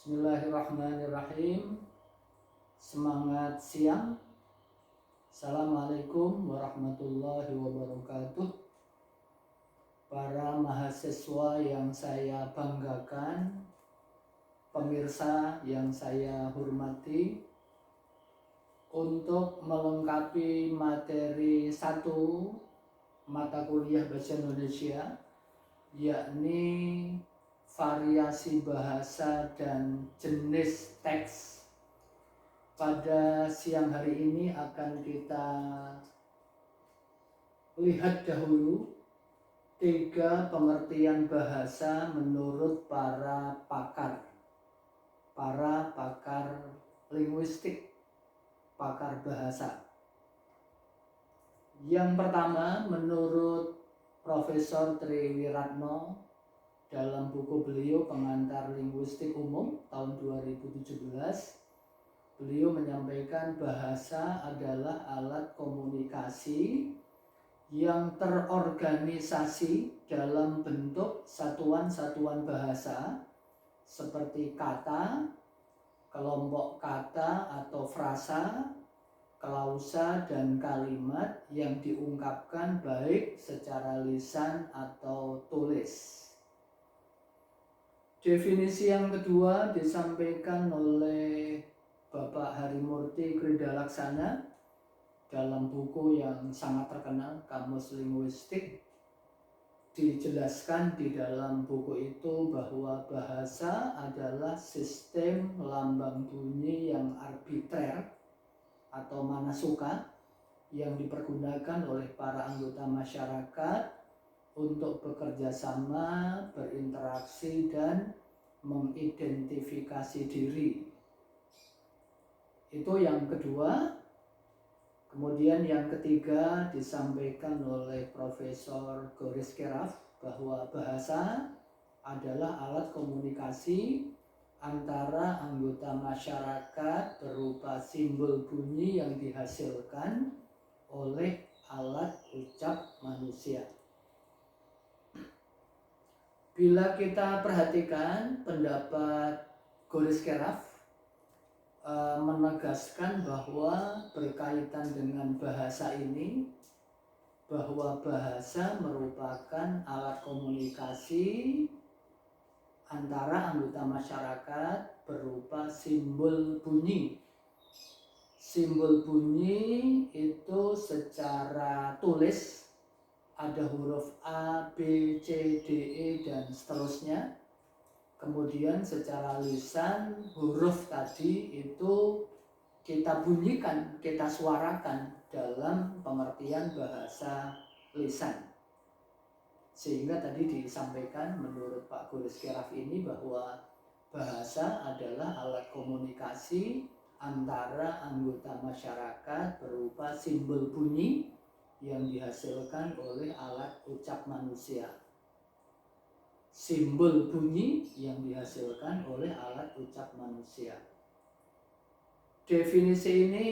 Bismillahirrahmanirrahim. Semangat siang. Assalamualaikum warahmatullahi wabarakatuh. Para mahasiswa yang saya banggakan, pemirsa yang saya hormati, untuk melengkapi materi 1 mata kuliah Bahasa Indonesia, yakni variasi bahasa dan jenis teks. Pada siang hari ini akan kita lihat dahulu 3 pengertian bahasa menurut para pakar linguistik, pakar bahasa. Yang pertama, menurut Profesor Tri Wiratno dalam buku beliau Pengantar Linguistik Umum tahun 2017, beliau menyampaikan bahasa adalah alat komunikasi yang terorganisasi dalam bentuk satuan-satuan bahasa seperti kata, kelompok kata atau frasa, klausa, dan kalimat yang diungkapkan baik secara lisan atau tulis. Definisi yang kedua disampaikan oleh Bapak Harimurti Kridalaksana dalam buku yang sangat terkenal, Kamus Linguistik. Dijelaskan di dalam buku itu bahwa bahasa adalah sistem lambang bunyi yang arbitrer atau manasuka yang dipergunakan oleh para anggota masyarakat untuk bekerja sama, berinteraksi, dan mengidentifikasi diri. Itu yang kedua. Kemudian yang ketiga disampaikan oleh Profesor Goris Keraf bahwa bahasa adalah alat komunikasi antara anggota masyarakat berupa simbol bunyi yang dihasilkan oleh alat ucap manusia. Bila kita perhatikan pendapat Goris Keraf menegaskan bahwa berkaitan dengan bahasa ini, bahwa bahasa merupakan alat komunikasi antara anggota masyarakat berupa simbol bunyi. Simbol bunyi itu secara tulis ada huruf A, B, C, D, E, dan seterusnya. Kemudian secara lisan huruf tadi itu kita bunyikan, kita suarakan dalam pengertian bahasa lisan. Sehingga tadi disampaikan menurut Pak Goris Keraf ini bahwa bahasa adalah alat komunikasi antara anggota masyarakat berupa simbol bunyi yang dihasilkan oleh alat ucap manusia. Simbol bunyi yang dihasilkan oleh alat ucap manusia. Definisi ini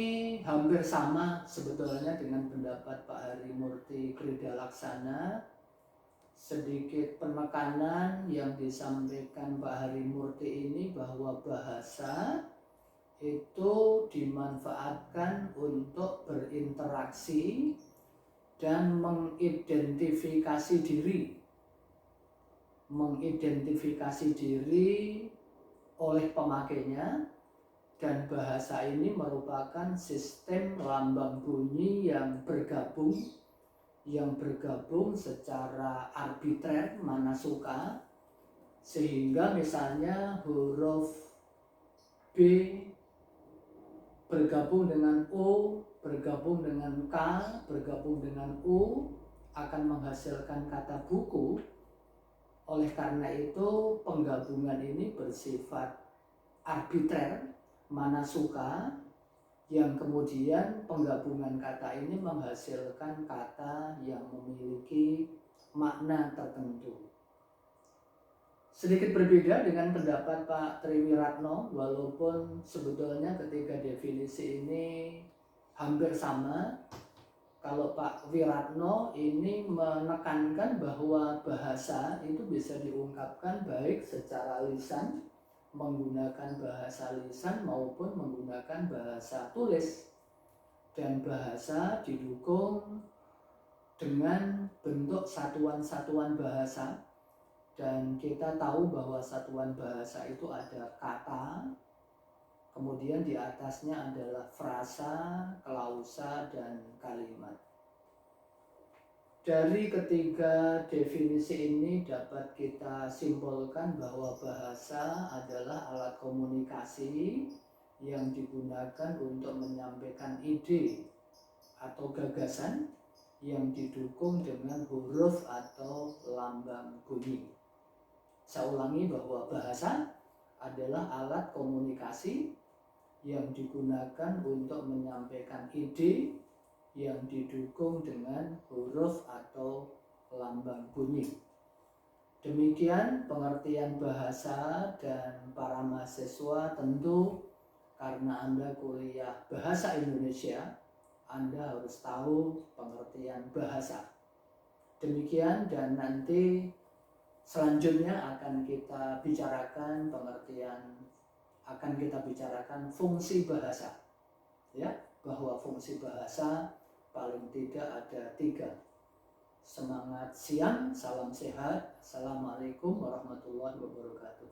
hampir sama sebetulnya dengan pendapat Pak Harimurti Kridalaksana. Sedikit penekanan yang disampaikan Pak Harimurti ini bahwa bahasa itu dimanfaatkan untuk berinteraksi dan mengidentifikasi diri oleh pemakainya, dan bahasa ini merupakan sistem lambang bunyi yang bergabung secara arbitrer, manasuka, sehingga misalnya huruf B bergabung dengan O, bergabung dengan K, bergabung dengan U akan menghasilkan kata buku. Oleh karena itu penggabungan ini bersifat arbitrer, manasuka, yang kemudian penggabungan kata ini menghasilkan kata yang memiliki makna tertentu. Sedikit berbeda dengan pendapat Pak Tri Wiratno, walaupun sebetulnya ketiga definisi ini hampir sama. Kalau Pak Wiratno ini menekankan bahwa bahasa itu bisa diungkapkan baik secara lisan menggunakan bahasa lisan maupun menggunakan bahasa tulis. Dan bahasa didukung dengan bentuk satuan-satuan bahasa, dan kita tahu bahwa satuan bahasa itu ada kata, kemudian di atasnya adalah frasa, klausa, dan kalimat. Dari ketiga definisi ini dapat kita simpulkan bahwa bahasa adalah alat komunikasi yang digunakan untuk menyampaikan ide atau gagasan yang didukung dengan huruf atau lambang bunyi. Saya ulangi bahwa bahasa adalah alat komunikasi yang digunakan untuk menyampaikan ide yang didukung dengan huruf atau lambang bunyi. Demikian pengertian bahasa, dan para mahasiswa tentu karena Anda kuliah bahasa Indonesia, Anda harus tahu pengertian bahasa. Demikian, dan nanti selanjutnya akan kita bicarakan fungsi bahasa. Ya, bahwa fungsi bahasa paling tidak ada 3. Semangat siang, salam sehat. Assalamualaikum warahmatullahi wabarakatuh.